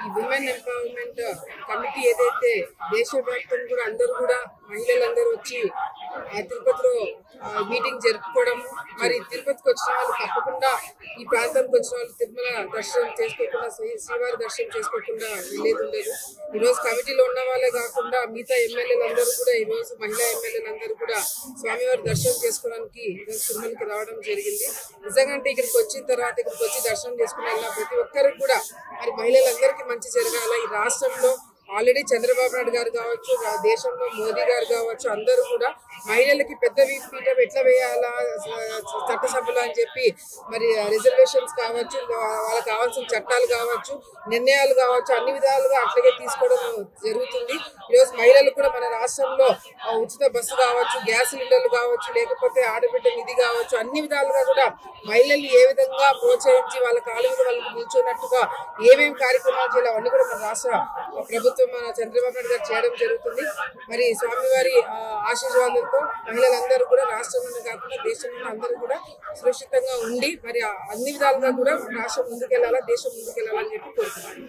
ఈ women empowerment committee ఏదైతే దేశవ్యాప్తంగా కూడా అందరూ కూడా మహిళలందరూ వచ్చి తిరుపతిలో మీటింగ్ జరుపుకోవడం, మరి తిరుపతికి వచ్చిన వాళ్ళు తప్పకుండా ఈ ప్రాంతానికి వచ్చిన వాళ్ళు తిరుమల దర్శనం చేసుకోకుండా శ్రీవారి దర్శనం చేసుకోకుండా వెళ్ళేది ఉండదు. ఈరోజు కమిటీలో ఉన్న వాళ్ళే కాకుండా మిగతా ఎమ్మెల్యేలందరూ కూడా ఈరోజు మహిళా ఎమ్మెల్యేలందరూ కూడా స్వామివారి దర్శనం చేసుకోవడానికి ఈరోజు తిరుమలకి రావడం జరిగింది. నిజంగా అంటే ఇక్కడికి వచ్చిన తర్వాత ఇక్కడికి వచ్చి దర్శనం చేసుకుని వెళ్ళిన ప్రతి ఒక్కరికి కూడా మరి మహిళలందరికీ మంచి జరగాల. ఈ రాష్ట్రంలో ఆల్రెడీ చంద్రబాబు నాయుడు గారు కావచ్చు, దేశంలో మోదీ గారు కావచ్చు, అందరూ కూడా మహిళలకి పెద్ద పీఠం ఎట్లా వేయాలా చట్టసభలు అని చెప్పి మరి రిజర్వేషన్స్ కావచ్చు, వాళ్ళకి కావాల్సిన చట్టాలు కావచ్చు, నిర్ణయాలు కావచ్చు, అన్ని విధాలుగా అట్లాగే తీసుకోవడం జరుగుతుంది. ఈరోజు మహిళలు కూడా మన రాష్ట్రంలో ఉచిత బస్సు కావచ్చు, గ్యాస్ సిలిండర్లు కావచ్చు, లేకపోతే ఆడబిడ్డ నిధి కావచ్చు, అన్ని విధాలుగా కూడా మహిళలు ఏ విధంగా ప్రోత్సహించి వాళ్ళ కాళ్ళ మీద వాళ్ళకి నిల్చున్నట్టుగా ఏమేమి కార్యక్రమాలు చేయాలి అవన్నీ కూడా మన రాష్ట్ర ప్రభుత్వం మన చంద్రబాబు నాయుడు గారు చేయడం జరుగుతుంది. మరి స్వామివారి ఆశీర్వాదంతో మహిళలందరూ కూడా రాష్ట్రంలోనే కాకుండా దేశంలో అందరూ కూడా సురక్షితంగా ఉండి మరి అన్ని విధాలుగా కూడా రాష్ట్రం ముందుకెళ్లాలా, దేశం ముందుకెళ్లాలని చెప్పి కోరుతున్నాను.